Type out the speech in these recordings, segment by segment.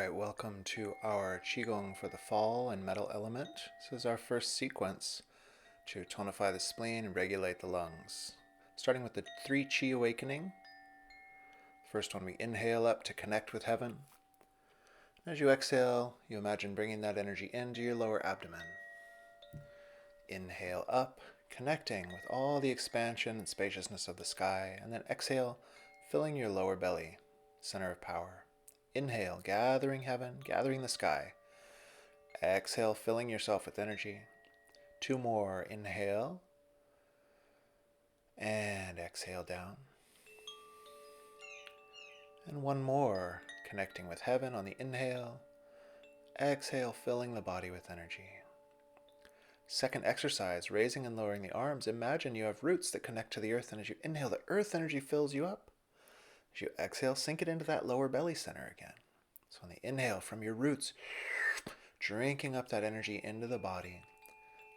Alright, welcome to our Qigong for the fall and metal element. This is our first sequence to tonify the spleen and regulate the lungs. Starting with the 3 Qi awakening. First one, we inhale up to connect with heaven. As you exhale, you imagine bringing that energy into your lower abdomen. Inhale up, connecting with all the expansion and spaciousness of the sky, and then exhale, filling your lower belly, center of power. Inhale, gathering heaven, gathering the sky. Exhale, filling yourself with energy. 2 more. Inhale. And exhale down. And 1 more. Connecting with heaven on the inhale. Exhale, filling the body with energy. Second exercise, raising and lowering the arms. Imagine you have roots that connect to the earth, and as you inhale, the earth energy fills you up. As you exhale, sink it into that lower belly center again. So on the inhale, from your roots, drinking up that energy into the body.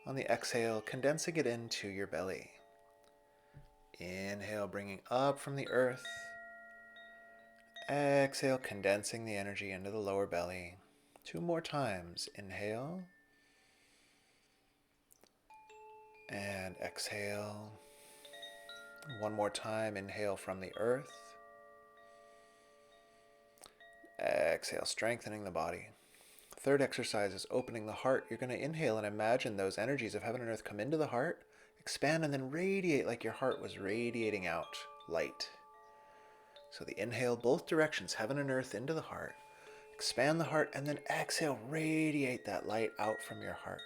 On the exhale, condensing it into your belly. Inhale, bringing up from the earth. Exhale, condensing the energy into the lower belly. 2 more times. Inhale. And exhale. 1 more time. Inhale from the earth. Exhale, strengthening the body. Third exercise is opening the heart. You're going to inhale and imagine those energies of heaven and earth come into the heart, expand, and then radiate like your heart was radiating out light. So the inhale, both directions, heaven and earth into the heart. Expand the heart, and then exhale, radiate that light out from your heart.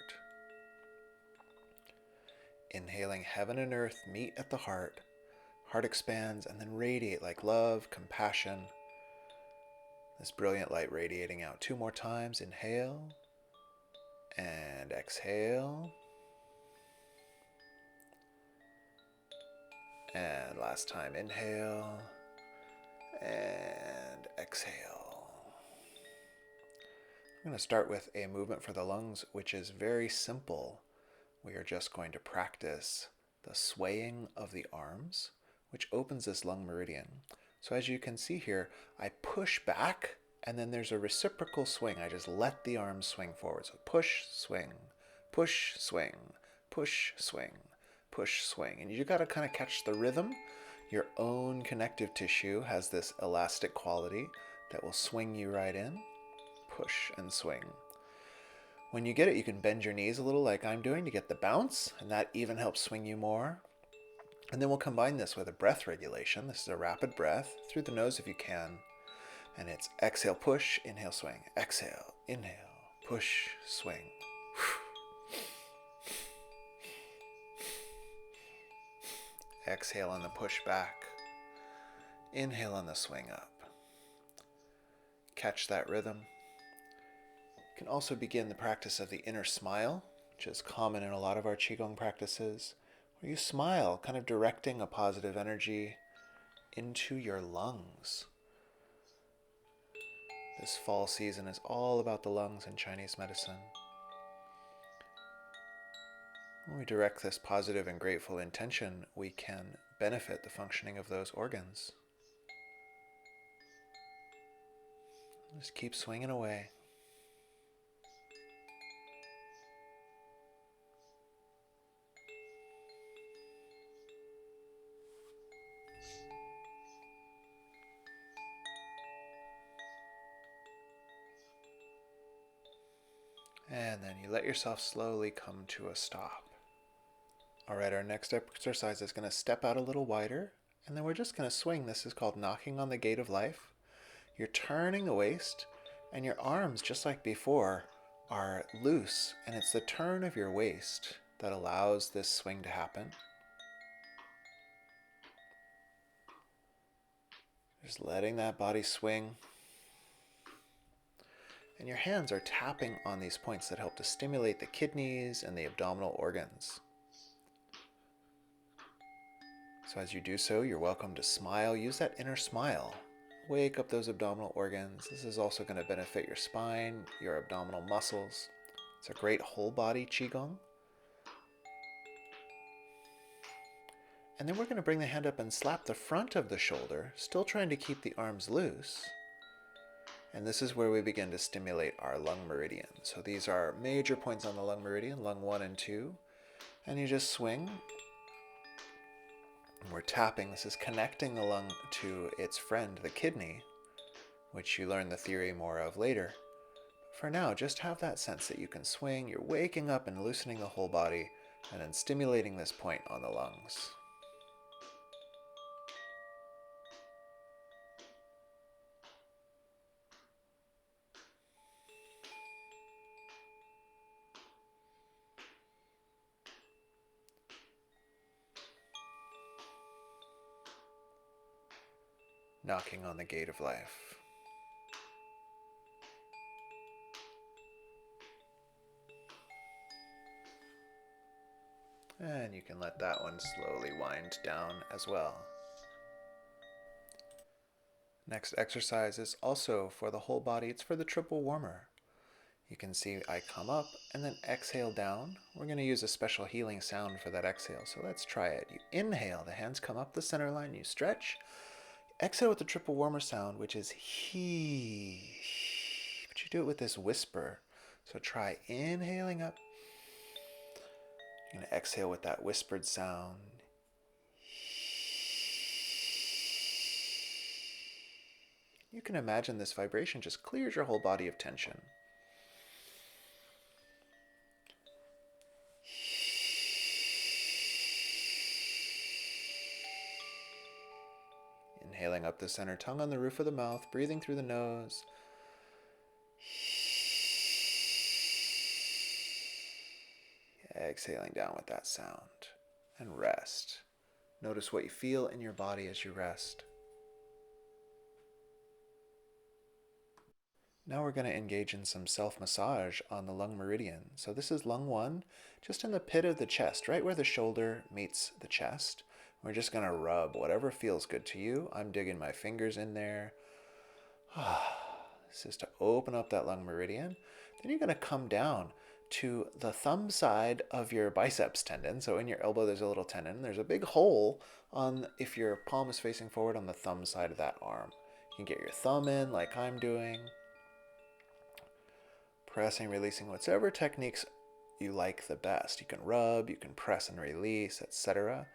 Inhaling, heaven and earth meet at the heart. Heart expands and then radiate like love, compassion. This brilliant light radiating out 2 more times. Inhale and exhale. And last time, inhale and exhale. I'm going to start with a movement for the lungs, which is very simple. We are just going to practice the swaying of the arms, which opens this lung meridian. So as you can see here, I push back, and then there's a reciprocal swing. I just let the arms swing forward. So push, swing, push, swing, push, swing, push, swing. And you got to kind of catch the rhythm. Your own connective tissue has this elastic quality that will swing you right in. Push and swing. When you get it, you can bend your knees a little like I'm doing to get the bounce, and that even helps swing you more. And then we'll combine this with a breath regulation. This is a rapid breath through the nose if you can. And it's exhale, push, inhale, swing. Exhale, inhale, push, swing. Exhale on the push back. Inhale on the swing up. Catch that rhythm. You can also begin the practice of the inner smile, which is common in a lot of our Qigong practices. Where you smile, kind of directing a positive energy into your lungs. This fall season is all about the lungs in Chinese medicine. When we direct this positive and grateful intention, we can benefit the functioning of those organs. Just keep swinging away. And then you let yourself slowly come to a stop. All right, our next exercise is going to step out a little wider, and then we're just going to swing. This is called knocking on the gate of life. You're turning the waist, and your arms, just like before, are loose, and it's the turn of your waist that allows this swing to happen. Just letting that body swing. And your hands are tapping on these points that help to stimulate the kidneys and the abdominal organs. So as you do so, you're welcome to smile. Use that inner smile. Wake up those abdominal organs. This is also going to benefit your spine, your abdominal muscles. It's a great whole body Qigong. And then we're going to bring the hand up and slap the front of the shoulder, still trying to keep the arms loose. And this is where we begin to stimulate our lung meridian. So these are major points on the lung meridian, lung 1 and 2. And you just swing. And we're tapping. This is connecting the lung to its friend, the kidney, which you learn the theory more of later. For now, just have that sense that you can swing. You're waking up and loosening the whole body, and then stimulating this point on the lungs. Knocking on the gate of life. And you can let that one slowly wind down as well. Next exercise is also for the whole body. It's for the triple warmer. You can see I come up and then exhale down. We're going to use a special healing sound for that exhale. So let's try it. You inhale, the hands come up the center line, you stretch. Exhale with the triple warmer sound, which is he. But you do it with this whisper. So try inhaling up. You're going to exhale with that whispered sound. You can imagine this vibration just clears your whole body of tension. Inhaling up the center, tongue on the roof of the mouth, breathing through the nose. Exhaling down with that sound. And rest. Notice what you feel in your body as you rest. Now we're going to engage in some self-massage on the lung meridian. So this is lung 1, just in the pit of the chest, right where the shoulder meets the chest. We're just going to rub whatever feels good to you. I'm digging my fingers in there. This is to open up that lung meridian. Then you're going to come down to the thumb side of your biceps tendon. So in your elbow there's a little tendon. There's a big hole on, if your palm is facing forward, on the thumb side of that arm. You can get your thumb in like I'm doing. Pressing, releasing, whatever techniques you like the best. You can rub, you can press and release, etc.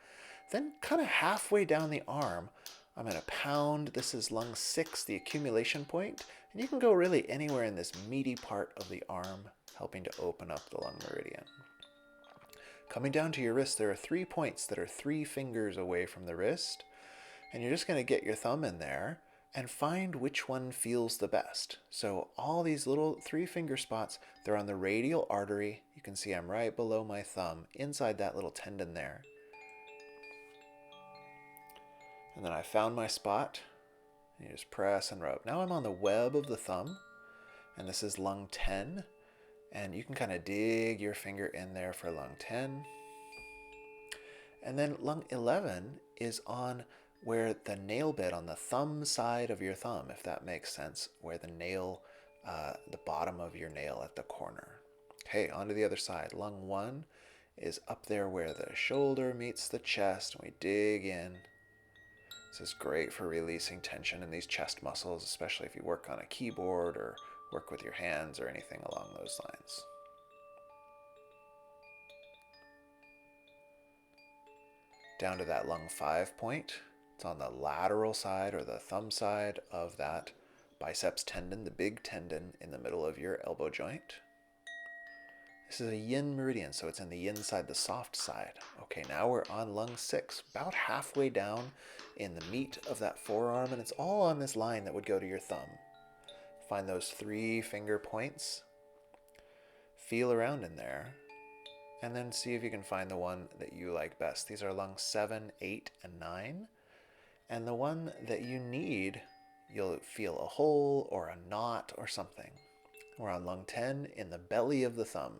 Then kind of halfway down the arm, I'm going to pound. This is lung 6, the accumulation point. And you can go really anywhere in this meaty part of the arm, helping to open up the lung meridian. Coming down to your wrist, there are 3 points that are 3 fingers away from the wrist. And you're just going to get your thumb in there and find which one feels the best. So all these little 3 finger spots, they're on the radial artery. You can see I'm right below my thumb, inside that little tendon there. And then I found my spot. And you just press and rub. Now I'm on the web of the thumb, and this is lung 10. And you can kind of dig your finger in there for lung 10. And then lung 11 is on where the nail bed on the thumb side of your thumb, if that makes sense, where the nail, the bottom of your nail at the corner. Okay, on to the other side. Lung 1 is up there where the shoulder meets the chest, and we dig in. This is great for releasing tension in these chest muscles, especially if you work on a keyboard or work with your hands or anything along those lines. Down to that lung 5 point. It's on the lateral side or the thumb side of that biceps tendon, the big tendon in the middle of your elbow joint. This is a yin meridian, so it's in the yin side, the soft side. Okay, now we're on lung 6, about halfway down in the meat of that forearm, and it's all on this line that would go to your thumb. Find those 3 finger points, feel around in there, and then see if you can find the one that you like best. These are lungs 7, 8, and 9. And the one that you need, you'll feel a hole or a knot or something. We're on lung 10 in the belly of the thumb.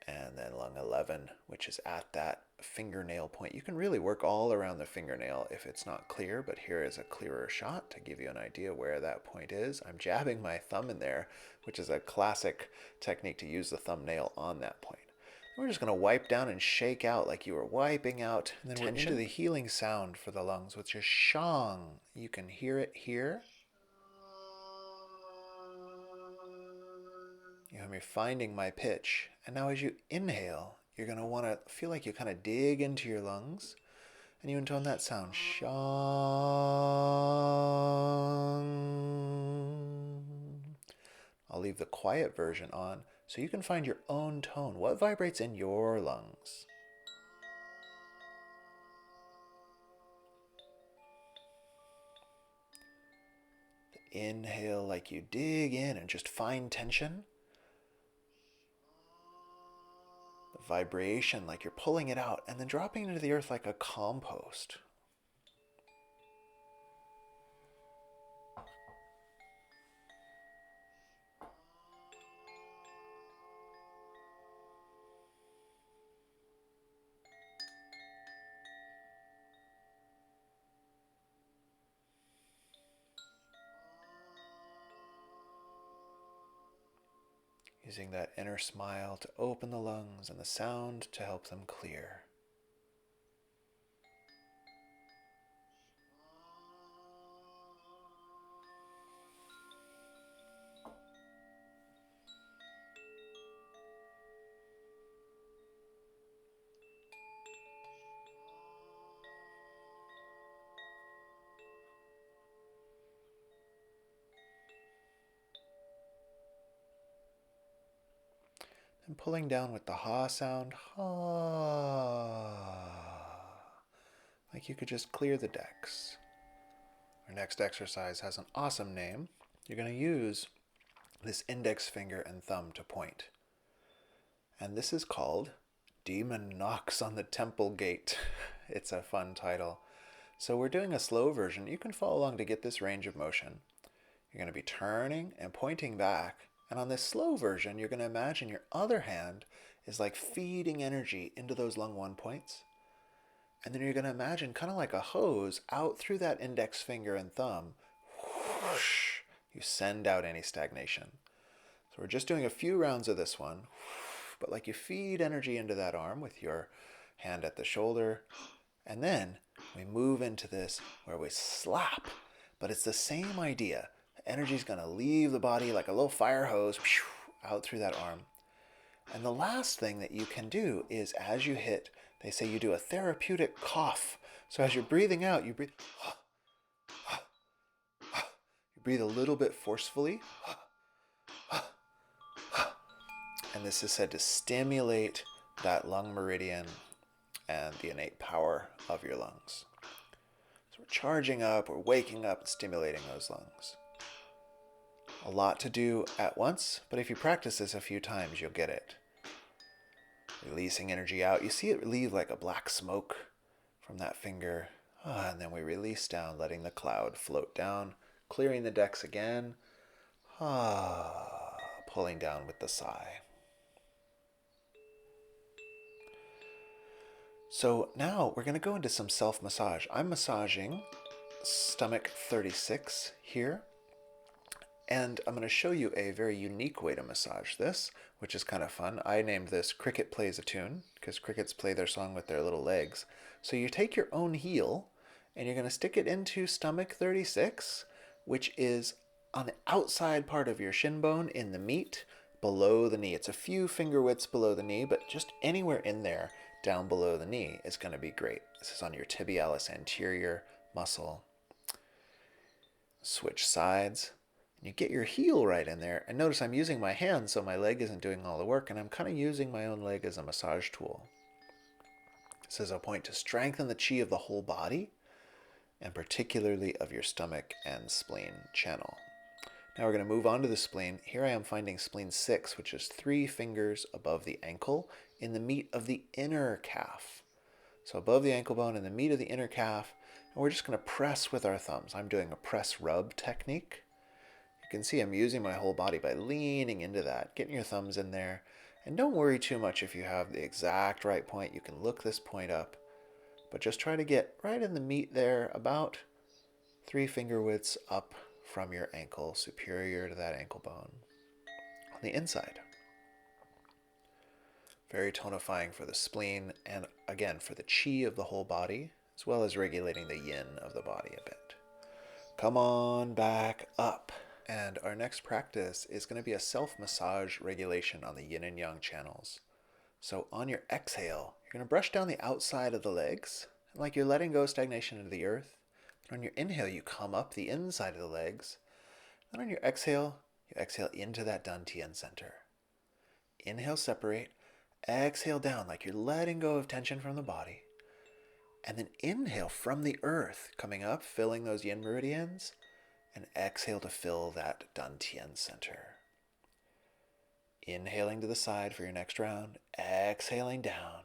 And then lung 11, which is at that fingernail point. You can really work all around the fingernail if it's not clear, but here is a clearer shot to give you an idea where that point is. I'm jabbing my thumb in there, which is a classic technique to use the thumbnail on that point. We're just going to wipe down and shake out like you were wiping out and then tension. We're into the healing sound for the lungs, which is shang. You can hear it here. You're finding my pitch. And now as you inhale, you're going to want to feel like you kind of dig into your lungs. And you intone that sound. Shang. I'll leave the quiet version on so you can find your own tone. What vibrates in your lungs? The inhale like you dig in and just find tension. The vibration like you're pulling it out and then dropping into the earth like a compost. Using that inner smile to open the lungs and the sound to help them clear. And pulling down with the ha sound, ha, like you could just clear the decks. Our next exercise has an awesome name. You're going to use this index finger and thumb to point. And this is called Demon Knocks on the Temple Gate. It's a fun title. So we're doing a slow version. You can follow along to get this range of motion. You're going to be turning and pointing back. And on this slow version, you're going to imagine your other hand is like feeding energy into those lung 1 points. And then you're going to imagine kind of like a hose out through that index finger and thumb. Whoosh, you send out any stagnation. So we're just doing a few rounds of this one. But like you feed energy into that arm with your hand at the shoulder. And then we move into this where we slap. But it's the same idea. Energy is going to leave the body like a little fire hose out through that arm. And the last thing that you can do is as you hit, they say you do a therapeutic cough. So as you're breathing out, you breathe. You breathe a little bit forcefully. And this is said to stimulate that lung meridian and the innate power of your lungs. So we're charging up, we're waking up and stimulating those lungs. A lot to do at once, but if you practice this a few times, you'll get it. Releasing energy out. You see it leave like a black smoke from that finger. And then we release down, letting the cloud float down, clearing the decks again. Pulling down with the sigh. So now we're going to go into some self-massage. I'm massaging stomach 36 here. And I'm going to show you a very unique way to massage this, which is kind of fun. I named this Cricket Plays a Tune, because crickets play their song with their little legs. So you take your own heel, and you're going to stick it into stomach 36, which is on the outside part of your shin bone in the meat below the knee. It's a few finger widths below the knee, but just anywhere in there down below the knee is going to be great. This is on your tibialis anterior muscle. Switch sides. You get your heel right in there, and notice I'm using my hand so my leg isn't doing all the work, and I'm kind of using my own leg as a massage tool. This is a point to strengthen the qi of the whole body, and particularly of your stomach and spleen channel. Now we're going to move on to the spleen. Here I am finding spleen 6, which is 3 fingers above the ankle in the meat of the inner calf. So above the ankle bone in the meat of the inner calf, and we're just going to press with our thumbs. I'm doing a press rub technique. You can see I'm using my whole body by leaning into that, getting your thumbs in there. And don't worry too much if you have the exact right point. You can look this point up, but just try to get right in the meat there, about 3 finger widths up from your ankle, superior to that ankle bone on the inside. Very tonifying for the spleen and, again, for the qi of the whole body, as well as regulating the yin of the body a bit. Come on back up. And our next practice is going to be a self-massage regulation on the yin and yang channels. So on your exhale, you're going to brush down the outside of the legs, like you're letting go of stagnation into the earth. And on your inhale, you come up the inside of the legs. And on your exhale, you exhale into that dantian center. Inhale, separate. Exhale down like you're letting go of tension from the body. And then inhale from the earth, coming up, filling those yin meridians. And exhale to fill that dantian center. Inhaling to the side for your next round. Exhaling down.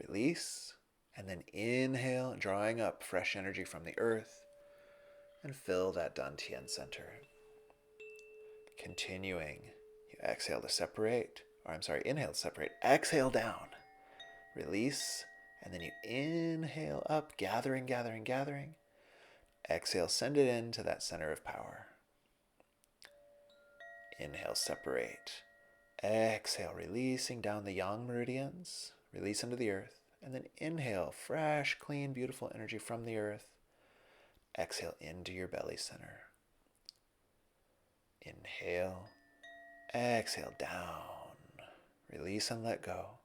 Release. And then inhale, drawing up fresh energy from the earth. And fill that dantian center. Continuing. You exhale to separate. Inhale to separate. Exhale down. Release. And then you inhale up, gathering, gathering, gathering. Exhale, send it into that center of power. Inhale, separate. Exhale, releasing down the yang meridians. Release into the earth. And then inhale, fresh, clean, beautiful energy from the earth. Exhale into your belly center. Inhale. Exhale down. Release and let go.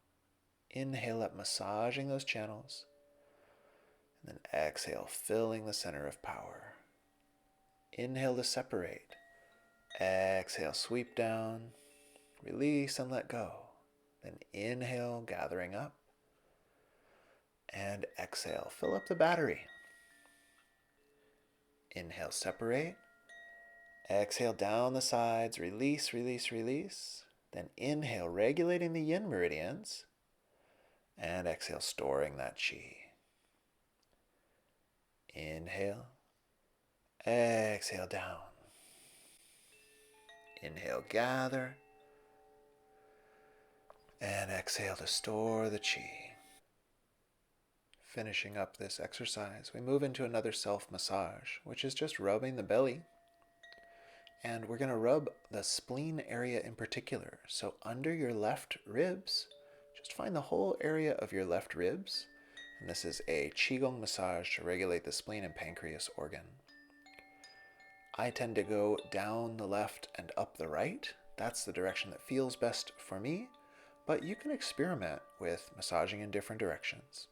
Inhale up, massaging those channels. And then exhale, filling the center of power. Inhale to separate. Exhale, sweep down. Release and let go. Then inhale, gathering up. And exhale, fill up the battery. Inhale, separate. Exhale down the sides, release, release, release. Then inhale, regulating the yin meridians. And exhale, storing that qi. Inhale. Exhale down. Inhale, gather. And exhale to store the qi. Finishing up this exercise, we move into another self-massage, which is just rubbing the belly. And we're going to rub the spleen area in particular. So under your left ribs, just find the whole area of your left ribs. And this is a Qigong massage to regulate the spleen and pancreas organ. I tend to go down the left and up the right. That's the direction that feels best for me. But you can experiment with massaging in different directions.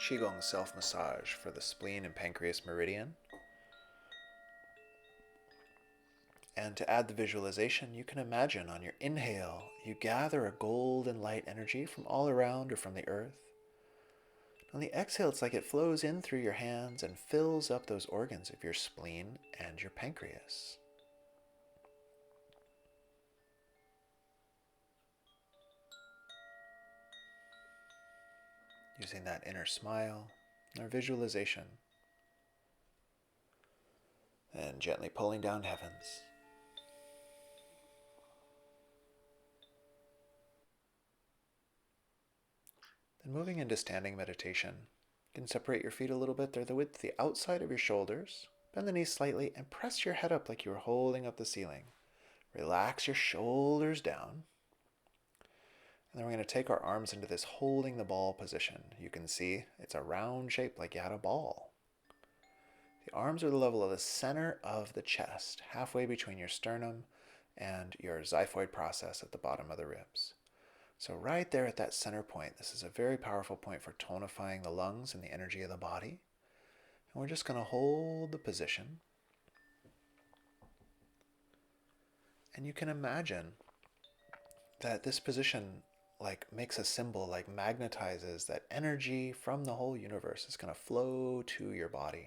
Qigong self-massage for the spleen and pancreas meridian. And to add the visualization, you can imagine on your inhale, you gather a golden light energy from all around or from the earth. On the exhale, it's like it flows in through your hands and fills up those organs of your spleen and your pancreas. Using that inner smile, our visualization, and gently pulling down heavens. Then moving into standing meditation, you can separate your feet a little bit. They're the width, the outside of your shoulders. Bend the knees slightly and press your head up like you were holding up the ceiling. Relax your shoulders down. And then we're going to take our arms into this holding the ball position. You can see it's a round shape like you had a ball. The arms are the level of the center of the chest, halfway between your sternum and your xiphoid process at the bottom of the ribs. So right there at that center point, this is a very powerful point for tonifying the lungs and the energy of the body. And we're just going to hold the position. And you can imagine that this position makes a symbol, magnetizes that energy from the whole universe is going to flow to your body.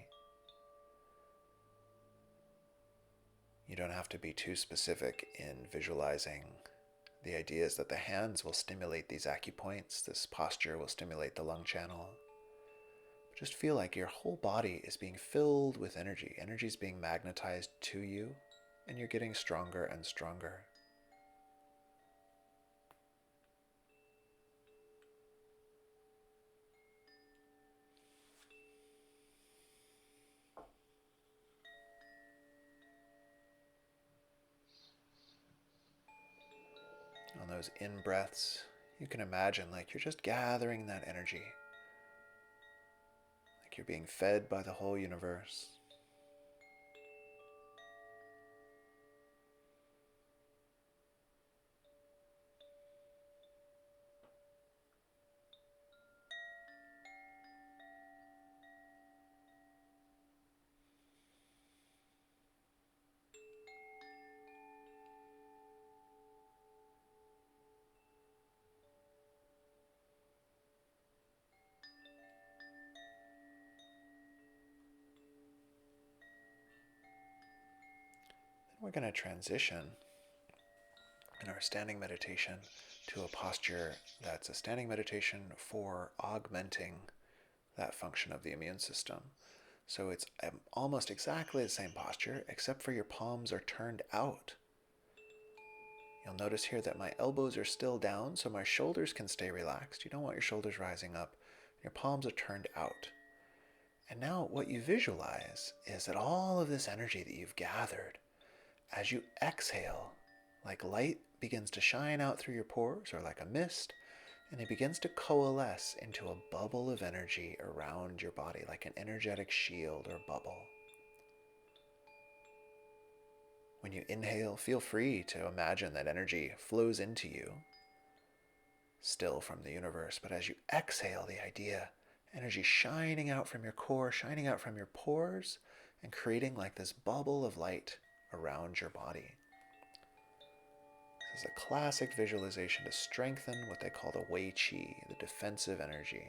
You don't have to be too specific in visualizing. The idea is that the hands will stimulate these acupoints. This posture will stimulate the lung channel. Just feel like your whole body is being filled with energy. Energy is being magnetized to you, and you're getting stronger and stronger. those in-breaths, you can imagine like you're just gathering that energy, like you're being fed by the whole universe. We're going to transition in our standing meditation to a posture that's a standing meditation for augmenting that function of the immune system. So it's almost exactly the same posture, except for your palms are turned out. You'll notice here that my elbows are still down, so my shoulders can stay relaxed. You don't want your shoulders rising up. Your palms are turned out. And now what you visualize is that all of this energy that you've gathered, as you exhale, like light begins to shine out through your pores or like a mist, and it begins to coalesce into a bubble of energy around your body, like an energetic shield or bubble. When you inhale, feel free to imagine that energy flows into you, still from the universe. But as you exhale, the idea, energy shining out from your core, shining out from your pores, and creating like this bubble of light around your body. This is a classic visualization to strengthen what they call the Wei Qi, the defensive energy.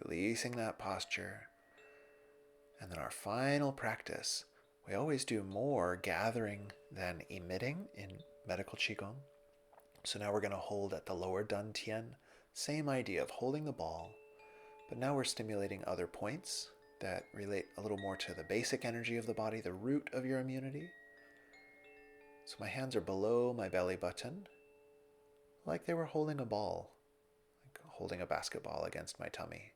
Releasing that posture. And then our final practice, we always do more gathering than emitting in medical Qigong. So now we're going to hold at the lower dantian. Same idea of holding the ball, but now we're stimulating other points that relate a little more to the basic energy of the body, the root of your immunity. So my hands are below my belly button, like they were holding a ball, like holding a basketball against my tummy.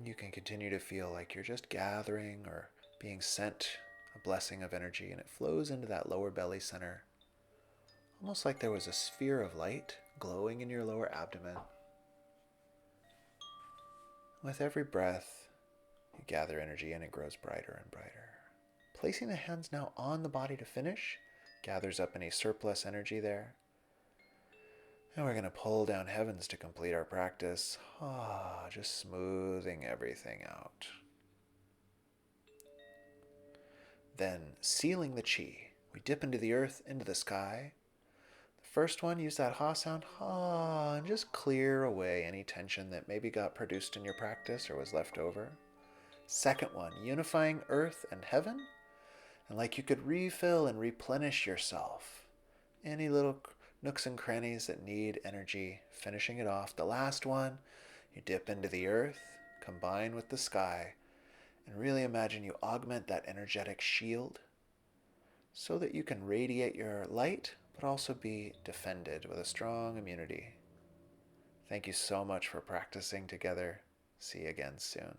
You can continue to feel like you're just gathering or being sent a blessing of energy, and it flows into that lower belly center, almost like there was a sphere of light glowing in your lower abdomen. With every breath, you gather energy and it grows brighter and brighter. Placing the hands now on the body to finish gathers up any surplus energy there. And we're going to pull down heavens to complete our practice. Just smoothing everything out. Then sealing the Qi. We dip into the earth, into the sky. The first one, use that ha sound, ha, and just clear away any tension that maybe got produced in your practice or was left over. Second one, unifying earth and heaven. And like you could refill and replenish yourself. Any little nooks and crannies that need energy, finishing it off. The last one, you dip into the earth, combine with the sky, and really imagine you augment that energetic shield so that you can radiate your light, but also be defended with a strong immunity. Thank you so much for practicing together. See you again soon.